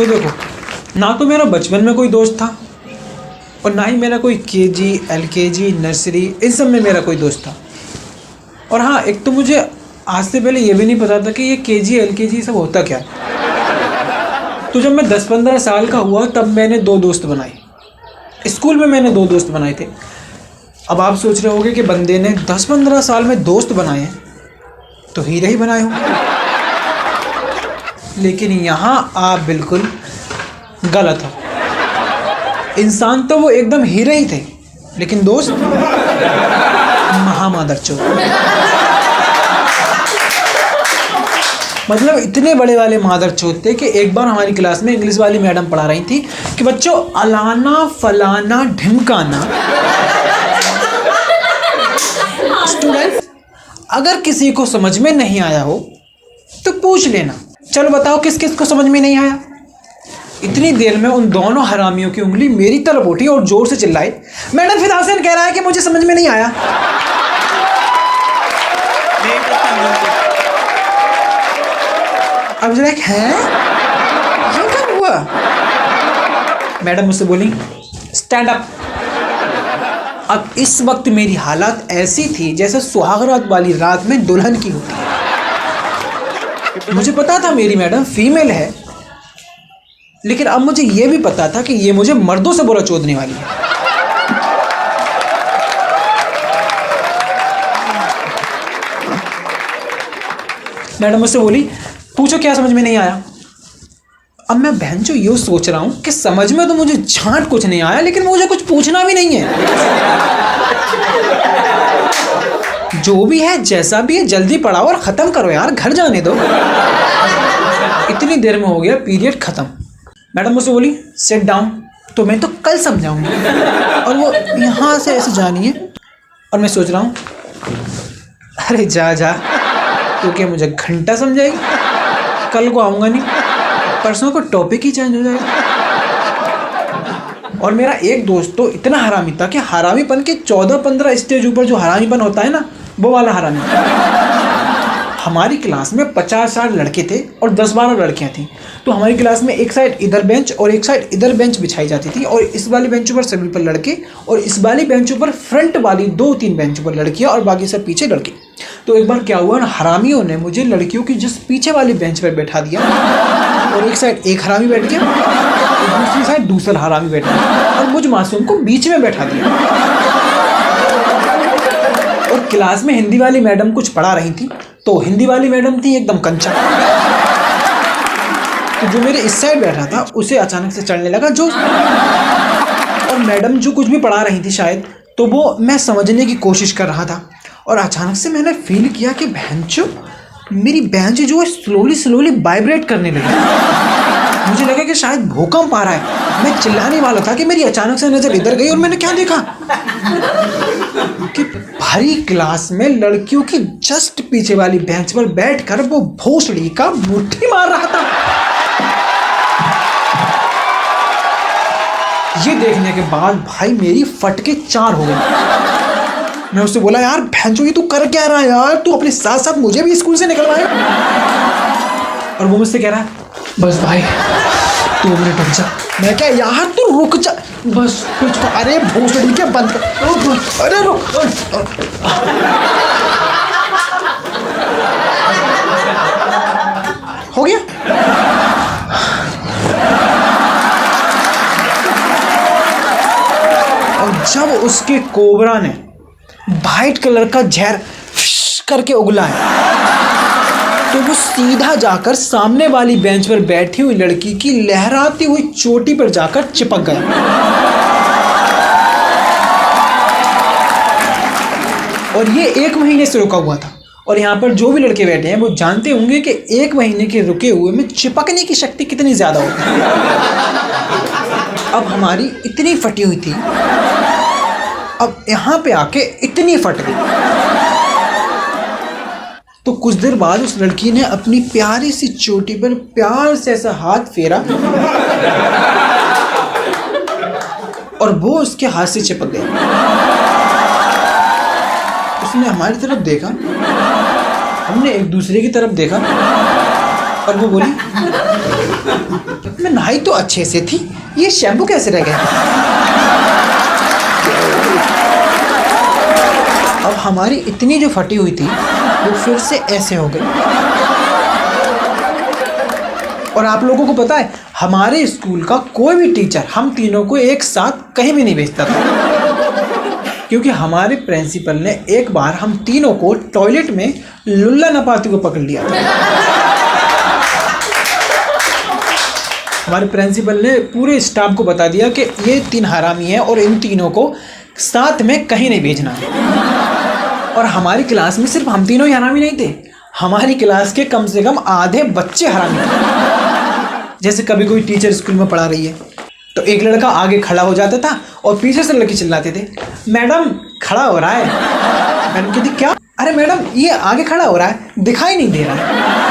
तो देखो, ना तो मेरा बचपन में कोई दोस्त था और ना ही मेरा कोई केजी, एलकेजी, नर्सरी, इन सब में मेरा कोई दोस्त था। और हाँ, एक तो मुझे आज से पहले ये भी नहीं पता था कि ये केजी, एलकेजी सब होता क्या। तो जब मैं 10-15 साल का हुआ तब मैंने 2 दोस्त बनाए। स्कूल में मैंने 2 दोस्त बनाए थे। अब आप सोच रहे होंगे कि बंदे ने 10-15 साल में दोस्त बनाए हैं तो हीरे ही बनाए होंगे, लेकिन यहाँ आप बिल्कुल गलत हो। इंसान तो वो एकदम हीरे ही थे, लेकिन दोस्त महामादरचोद। मतलब इतने बड़े वाले मादरचोद थे कि एक बार हमारी क्लास में इंग्लिश वाली मैडम पढ़ा रही थी कि बच्चों अलाना फलाना ढिमकाना। स्टूडेंट, अगर किसी को समझ में नहीं आया हो तो पूछ लेना, चलो बताओ किस किस को समझ में नहीं आया। इतनी देर में उन दोनों हरामियों की उंगली मेरी तरफ उठी और जोर से चिल्लाई, मैडम फिदा हसन कह रहा है कि मुझे समझ में नहीं आया। अब जरा है ये कब हुआ? मैडम मुझसे बोली स्टैंड अप। अब इस वक्त मेरी हालत ऐसी थी जैसे सुहागरात वाली रात में दुल्हन की होती है। मुझे पता था मेरी मैडम फीमेल है, लेकिन अब मुझे यह भी पता था कि ये मुझे मर्दों से बुरा चोदने वाली है। मैडम मुझसे बोली पूछो क्या समझ में नहीं आया। अब मैं बहनचोद यूँ सोच रहा हूँ कि समझ में तो मुझे झांट कुछ नहीं आया, लेकिन मुझे कुछ पूछना भी नहीं है। जो भी है जैसा भी है जल्दी पढ़ाओ और ख़त्म करो यार, घर जाने दो। इतनी देर में हो गया पीरियड ख़त्म। मैडम मुझसे बोली सिट डाउन। तो मैं तो कल समझाऊंगी, और वो यहाँ से ऐसे जानी है। और मैं सोच रहा हूँ अरे जा जा, क्योंकि मुझे घंटा समझाएगी, कल को आऊँगा नहीं, परसों को टॉपिक ही चेंज हो जाएगा। और मेरा एक दोस्त तो इतना हरामी था कि हरामीपन के 14-15 स्टेज ऊपर जो हरामीपन होता है ना, वो वाला हरामी। हमारी क्लास में 50-60 लड़के थे और 10-12 लड़कियां थीं। तो हमारी क्लास में एक साइड इधर बेंच और एक साइड इधर बेंच बिछाई जाती थी, और इस वाली बेंच पर सभी पर लड़के और इस वाली बेंच पर फ्रंट वाली 2-3 बेंच पर लड़कियां और बाकी सब पीछे लड़के। तो एक बार क्या हुआ ना, हरामियों ने मुझे लड़कियों की जस्ट पीछे वाली बेंच पर बैठा दिया, और एक साइड एक हरामी बैठ गया और दूसरी साइड दूसरा हरामी बैठा गया, और मुझ मासूम को बीच में बैठा दिया। और क्लास में हिंदी वाली मैडम कुछ पढ़ा रही थी, तो हिंदी वाली मैडम थी एकदम कंचा। तो जो मेरे इस साइड बैठा था उसे अचानक से चढ़ने लगा जोश, और मैडम जो कुछ भी पढ़ा रही थी शायद, तो वो मैं समझने की कोशिश कर रहा था, और अचानक से मैंने फील किया कि भैंचो मेरी बेंच जो है स्लोली वाइब्रेट करने लगी। मुझे लगा कि शायद भूकंप आ रहा है। मैं चिल्लाने वाला था कि मेरी अचानक से नजर इधर गई, और मैंने क्या देखा कि भारी क्लास में लड़कियों की जस्ट पीछे वाली बेंच पर बैठकर वो भोसड़ी का मुट्ठी मार रहा था। ये देखने के बाद भाई मेरी फटके 4 हो गए। मैं उससे बोला यार भैंचो ये तू कर क्या रहा है यार, तू अपने साथ साथ मुझे भी स्कूल से निकलवाए। और वो मुझसे कह रहा है बस भाई 2 मिनट रुक जा। मैं क्या यार तू रुक जा बस कुछ। अरे भोसड़ी के बंद कर, अरे रुक। हो गया। और जब उसके कोबरा ने वाइट कलर का जहर करके उगला है, तो वो सीधा जाकर सामने वाली बेंच पर बैठी हुई लड़की की लहराती हुई चोटी पर जाकर चिपक गया। और ये 1 महीने से रुका हुआ था, और यहाँ पर जो भी लड़के बैठे हैं वो जानते होंगे कि 1 महीने के रुके हुए में चिपकने की शक्ति कितनी ज्यादा होती है। अब हमारी इतनी फटी हुई थी, अब यहाँ पे आके इतनी फट गई। तो कुछ देर बाद उस लड़की ने अपनी प्यारी सी चोटी पर प्यार से ऐसा हाथ फेरा, और वो उसके हाथ से चिपक गई। उसने हमारी तरफ देखा, हमने एक दूसरे की तरफ देखा, और वो बोली, मैं नहाई तो अच्छे से थी, ये शैम्पू कैसे रह गया? अब हमारी इतनी जो फटी हुई थी वो फिर से ऐसे हो गई। और आप लोगों को पता है, हमारे स्कूल का कोई भी टीचर हम तीनों को एक साथ कहीं भी नहीं भेजता था, क्योंकि हमारे प्रिंसिपल ने एक बार हम तीनों को टॉयलेट में लुल्ला नपाते हुए पकड़ लिया था। हमारे प्रिंसिपल ने पूरे स्टाफ को बता दिया कि ये 3 हरामी हैं और इन तीनों को साथ में कहीं नहीं भेजना। और हमारी क्लास में सिर्फ हम तीनों ही हरामी नहीं थे, हमारी क्लास के कम से कम आधे बच्चे हरामी थे। जैसे कभी कोई टीचर स्कूल में पढ़ा रही है तो एक लड़का आगे खड़ा हो जाता था और पीछे से लड़के चिल्लाते थे, मैडम खड़ा हो रहा है। मैडम कहती क्या? अरे मैडम ये आगे खड़ा हो रहा है, दिखाई नहीं दे रहा है।